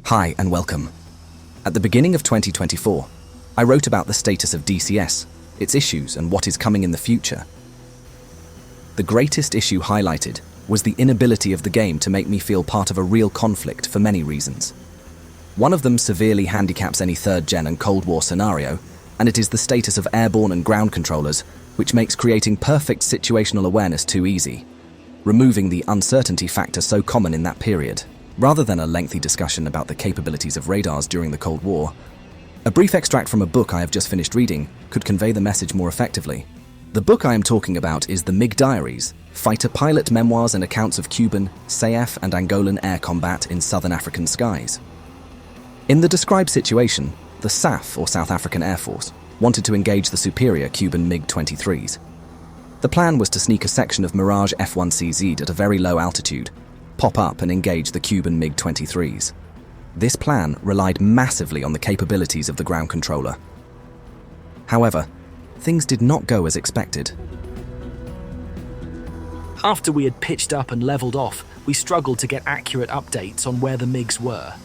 Hi and welcome. At the beginning of 2024, I wrote about the status of DCS, its issues and what is coming in the future. The greatest issue highlighted was the inability of the game to make me feel part of a real conflict for many reasons. One of them severely handicaps any 3rd gen and Cold War scenario, and it is the status of airborne and ground controllers, which makes creating perfect situational awareness too easy, removing the uncertainty factor so common in that period. Rather than a lengthy discussion about the capabilities of radars during the Cold War, a brief extract from a book I have just finished reading could convey the message more effectively. The book I am talking about is The MiG Diaries, fighter pilot memoirs and accounts of Cuban, SAF and Angolan air combat in southern African skies. In the described situation, the SAF, or South African Air Force, wanted to engage the superior Cuban MiG-23s. The plan was to sneak a section of Mirage F1CZ at a very low altitude, pop up and engage the Cuban MiG-23s. This plan relied massively on the capabilities of the ground controller. However, things did not go as expected. After we had pitched up and leveled off, we struggled to get accurate updates on where the MiGs were.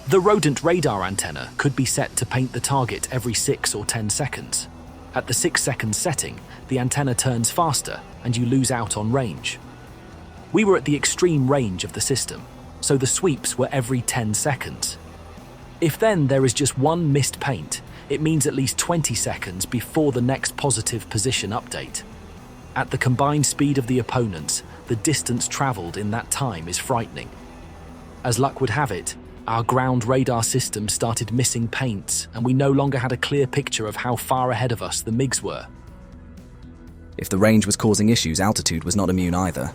The rodent radar antenna could be set to paint the target every 6 or 10 seconds. At the 6-second setting, the antenna turns faster and you lose out on range. We were at the extreme range of the system, so the sweeps were every 10 seconds. If then there is just one missed paint, it means at least 20 seconds before the next positive position update. At the combined speed of the opponents, the distance traveled in that time is frightening. As luck would have it, our ground radar system started missing paints, and we no longer had a clear picture of how far ahead of us the MiGs were. If the range was causing issues, altitude was not immune either.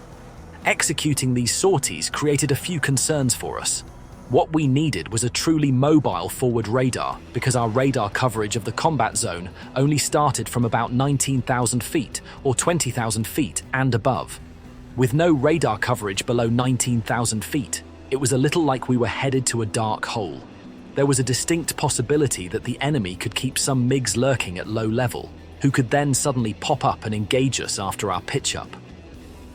Executing these sorties created a few concerns for us. What we needed was a truly mobile forward radar, because our radar coverage of the combat zone only started from about 19,000 feet or 20,000 feet and above. With no radar coverage below 19,000 feet, it was a little like we were headed to a dark hole. There was a distinct possibility that the enemy could keep some MiGs lurking at low level, who could then suddenly pop up and engage us after our pitch-up.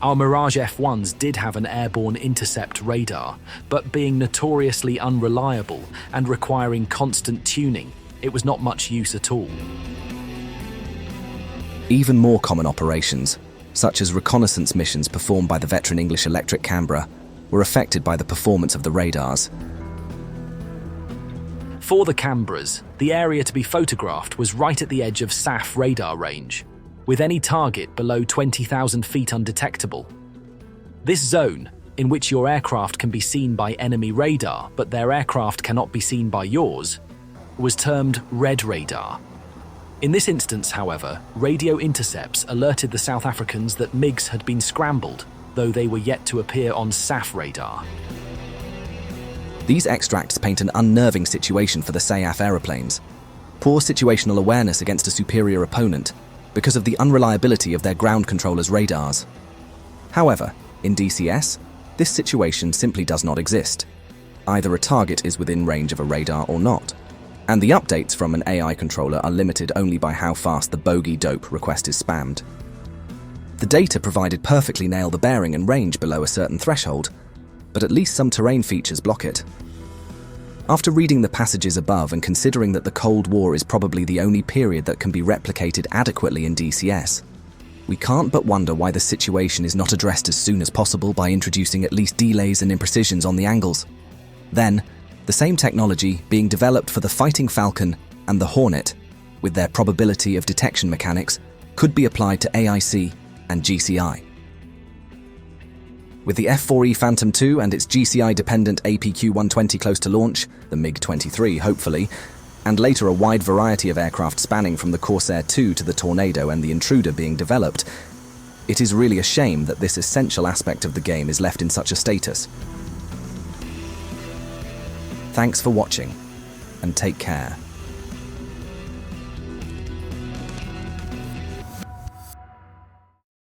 Our Mirage F1s did have an airborne intercept radar, but being notoriously unreliable and requiring constant tuning, it was not much use at all. Even more common operations, such as reconnaissance missions performed by the veteran English Electric Canberra, were affected by the performance of the radars. For the Canberras, the area to be photographed was right at the edge of SAF radar range, with any target below 20,000 feet undetectable. This zone, in which your aircraft can be seen by enemy radar but their aircraft cannot be seen by yours, was termed red radar. In this instance, however, radio intercepts alerted the South Africans that MiGs had been scrambled, though they were yet to appear on SAF radar. These extracts paint an unnerving situation for the SAF aeroplanes. Poor situational awareness against a superior opponent, because of the unreliability of their ground controllers' radars. However, in DCS, this situation simply does not exist. Either a target is within range of a radar or not, and the updates from an AI controller are limited only by how fast the bogey dope request is spammed. The data provided perfectly nail the bearing and range below a certain threshold, but at least some terrain features block it. After reading the passages above and considering that the Cold War is probably the only period that can be replicated adequately in DCS, we can't but wonder why the situation is not addressed as soon as possible by introducing at least delays and imprecisions on the angles. Then, the same technology being developed for the Fighting Falcon and the Hornet, with their probability of detection mechanics, could be applied to AIC and GCI. With the F4E Phantom II and its GCI-dependent APQ-120 close to launch, the MiG-23 hopefully, and later a wide variety of aircraft spanning from the Corsair II to the Tornado and the Intruder being developed, it is really a shame that this essential aspect of the game is left in such a status. Thanks for watching, and take care.